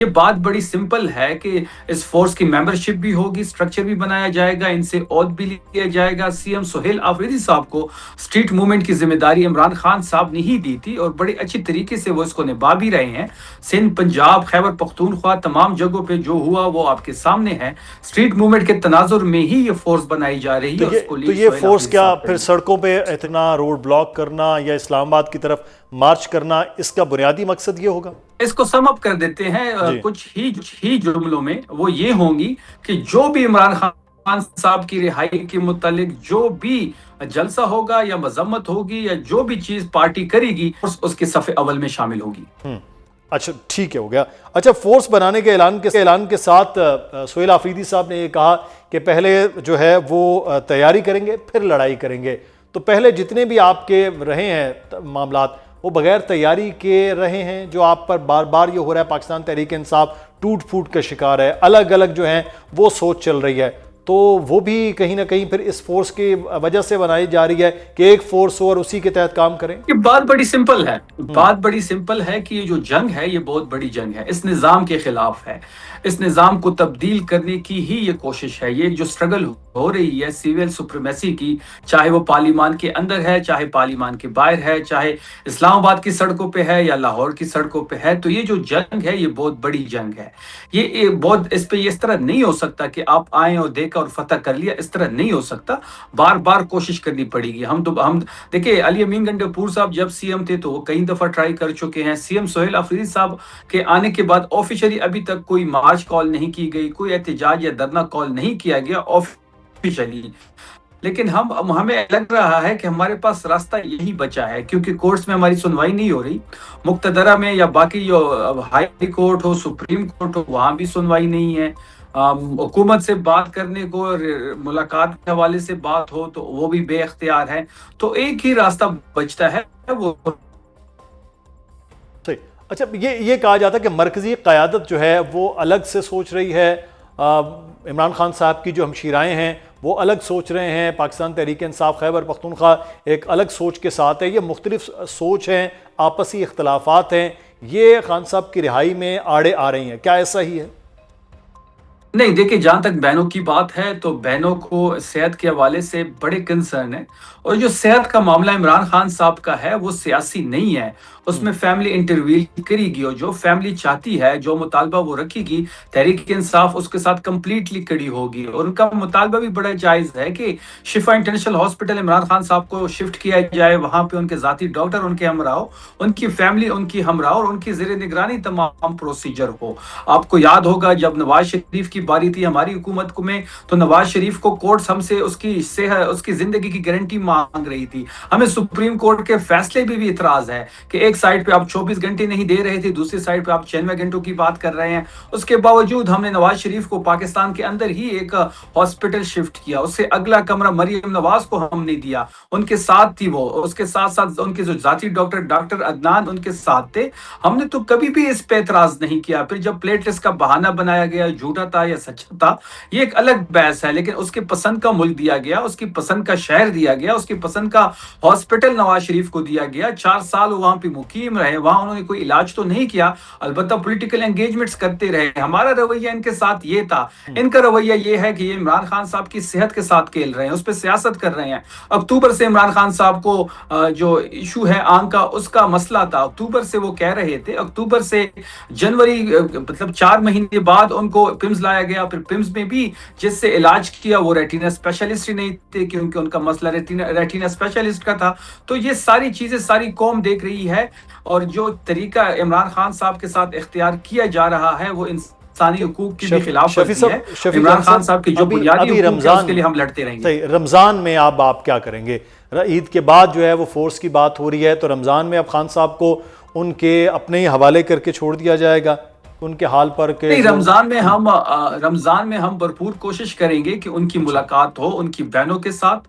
یہ بات بڑی سمپل ہے کہ اس فورس کی ممبرشپ بھی ہوگی، سٹرکچر بھی بنایا جائے گا، ان سے عہد بھی لیا جائے گا۔ سی ایم سہیل آفریدی صاحب کو اسٹریٹ موومنٹ کی ذمہ داری عمران خان صاحب نے ہی دی تھی اور بڑے اچھی طریقے سے وہ اس کو نبھا بھی رہے ہیں۔ سندھ، پنجاب، خیبر پختونخوا تمام جگہوں پہ جو ہوا وہ آپ کے سامنے ہے۔ اسٹریٹ موومنٹ کے تناظر میں ہی یہ فورس بنائی جا رہی ہے اور اس کو تو لیڈ یہ سہیل فورس آفریدی کیا صاحب پھر کریں گے۔ سڑکوں پہ اتنا روڈ بلاک کرنا یا اسلام آباد کی طرف مارچ کرنا، اس کا بنیادی مقصد یہ ہوگا؟ اس کو سم اپ کر دیتے ہیں جی کچھ ہی جملوں میں، وہ یہ ہوں گی کہ جو بھی عمران خان صاحب کی رہائی کے متعلق جو بھی جلسہ ہوگا یا مذمت ہوگی یا جو بھی چیز پارٹی کرے گی اس کے صف اول میں شامل ہوگی۔ اچھا ٹھیک ہے، ہو گیا۔ اچھا، فورس بنانے کے اعلان کے ساتھ سہیل آفریدی صاحب نے یہ کہا کہ پہلے جو ہے وہ تیاری کریں گے پھر لڑائی کریں گے، تو پہلے جتنے بھی آپ کے رہے ہیں معاملات وہ بغیر تیاری کے رہے ہیں، جو آپ پر بار بار یہ ہو رہا ہے پاکستان تحریک انصاف ٹوٹ پھوٹ کا شکار ہے، الگ الگ جو ہیں وہ سوچ چل رہی ہے، تو وہ بھی کہیں نہ کہیں پھر اس فورس کی وجہ سے بنائی جا رہی ہے کہ ایک فورس ہو اور اسی کے تحت کام کریں؟ یہ بات بڑی سمپل ہے کہ یہ جو جنگ ہے یہ بہت بڑی جنگ ہے، اس نظام کے خلاف ہے، اس نظام کو تبدیل کرنے کی ہی یہ کوشش ہے۔ یہ جو سٹرگل ہو رہی ہے سیویل سپریمیسی کی، چاہے وہ پارلیمان کے اندر ہے، چاہے پارلیمان کے باہر ہے، چاہے اسلام آباد کی سڑکوں پہ ہے یا لاہور کی سڑکوں پہ ہے، تو یہ جو جنگ ہے یہ بہت بڑی جنگ ہے۔ یہ بہت اس پہ اس طرح نہیں ہو سکتا کہ آپ آئیں اور دیکھا اور فتح کر لیا، اس طرح نہیں ہو سکتا، بار بار کوشش کرنی پڑے گی۔ ہم دیکھیں علی امین گنڈپور صاحب جب سی ایم تھے تو وہ کئی دفعہ ٹرائی کر چکے ہیں۔ سی ایم سہیل آفریدی صاحب کے آنے کے بعد آفیشلی ابھی تک کوئی مارچ کال نہیں کی گئی، کوئی احتجاج یا دھرنا کال نہیں کیا گیا آفیشلی، لیکن ہمیں لگ رہا ہے کہ ہمارے پاس راستہ یہی بچا ہے، کیونکہ کورٹس میں ہماری سنوائی نہیں ہو رہی، مقتدرہ میں یا باقی جو ہائی کورٹ ہو، سپریم کورٹ ہو، وہاں بھی سنوائی نہیں ہے۔ حکومت سے بات کرنے کو، ملاقات کے حوالے سے بات ہو تو وہ بھی بے اختیار ہے، تو ایک ہی راستہ بچتا ہے وہ۔ صحیح۔ اچھا، یہ کہا جاتا ہے کہ مرکزی قیادت جو ہے وہ الگ سے سوچ رہی ہے، عمران خان صاحب کی جو ہمشیرائیں ہیں وہ الگ سوچ رہے ہیں، پاکستان تحریک انصاف خیبر پختونخوا ایک الگ سوچ کے ساتھ ہے، یہ مختلف سوچ ہیں، آپسی اختلافات ہیں، یہ خان صاحب کی رہائی میں آڑے آ رہی ہیں، کیا ایسا ہی ہے؟ نہیں، دیکھیں جہاں تک بہنوں کی بات ہے تو بہنوں کو صحت کے حوالے سے بڑے کنسرن ہے، اور جو صحت کا معاملہ عمران خان صاحب کا ہے وہ سیاسی نہیں ہے، اس میں فیملی انٹرویو کرے گی اور جو فیملی چاہتی ہے، جو مطالبہ وہ رکھے گی، تحریک انصاف اس کے ساتھ کمپلیٹلی کڑی ہوگی، اور ان کا مطالبہ بھی بڑا جائز ہے کہ شفا انٹرنیشنل ہاسپٹل عمران خان صاحب کو شفٹ کیا جائے، وہاں پہ ان کے ذاتی ڈاکٹر ان کے ہمراہ ہو، ان کی فیملی ان کی ہمراہ اور ان کی زیر نگرانی تمام پروسیجر ہو۔ آپ کو یاد ہوگا جب نواز شریف کی باری تھی ہماری حکومت میں، تو نواز شریف کو کورٹس ہم سے اس کی صحت، اس کی زندگی کی گارنٹی مانگ رہی تھی، ہمیں سپریم کورٹ کے فیصلے بھی اعتراض ہے کہ ایک سائڈ پہ آپ 24 گھنٹے نہیں دے رہے تھے، دوسری سائڈ پہ آپ 96 گھنٹوں کی بات کر رہے ہیں، اس کے باوجود ہم نے نواز شریف کو پاکستان کے اندر ہی ایک ہاسپٹل شفٹ کیا، اس سے اگلا کمرہ مریم نواز کو ہم نے دیا، ان کے ساتھ تھی وہ، اس کے ساتھ ساتھ ان کے جو ذاتی ڈاکٹر عدنان ان کے ساتھ تھے، ہم نے تو کبھی بھی اس پہ اعتراض نہیں کیا۔ پھر جب پلیٹلیٹس کا بہانہ بنایا گیا، جھوٹا تھا یا سچا تھا یہ ایک الگ بحث ہے، لیکن اس کے پسند کا ملک دیا گیا، اس کی پسند کا شہر دیا گیا، اس کی پسند کا ہاسپٹل نواز شریف کو دیا گیا، 4 سال وہاں پہ مقیم رہے، وہاں انہوں نے کوئی علاج تو نہیں کیا، البتہ پولیٹیکل انگیجمنٹس کرتے رہے۔ ہمارا رویہ ان کے ساتھ یہ تھا، ان کا رویہ یہ ہے کہ یہ عمران خان صاحب کی صحت کے ساتھ کھیل رہے ہیں، اس پہ سیاست کر رہے ہیں۔ اکتوبر سے عمران خان صاحب کو جو ایشو ہے آنکھ کا، اس کا مسئلہ تھا، اکتوبر سے وہ کہہ رہے تھے، اکتوبر سے جنوری مطلب 4 مہینے بعد ان کو پمز لایا گیا، پھر پمز میں بھی جس سے علاج کیا وہ ریٹینا اسپیشلسٹ ہی نہیں تھے، کیونکہ ان کا مسئلہ ریٹینا اسپیشلسٹ کا تھا۔ تو یہ ساری چیزیں ساری قوم دیکھ رہی ہے، اور جو طریقہ عمران خان صاحب کے ساتھ اختیار کیا جا رہا ہے وہ انسانی حقوق کی بھی خلاف ورزی ہے۔ عمران خان صاحب کی جو بنیادی حقوق ہے اس کے لیے ہم لڑتے رہیں گے۔ رمضان میں آپ کیا کریں گے؟ عید کے بعد جو ہے وہ فورس کی بات ہو رہی ہے، تو رمضان میں اب خان صاحب کو ان کے اپنے ہی حوالے کر کے چھوڑ دیا جائے گا ان کے حال پر؟ نہیں، رمضان میں ہم بھرپور کوشش کریں گے کہ ان کی ملاقات ہو ان کی بہنوں کے ساتھ،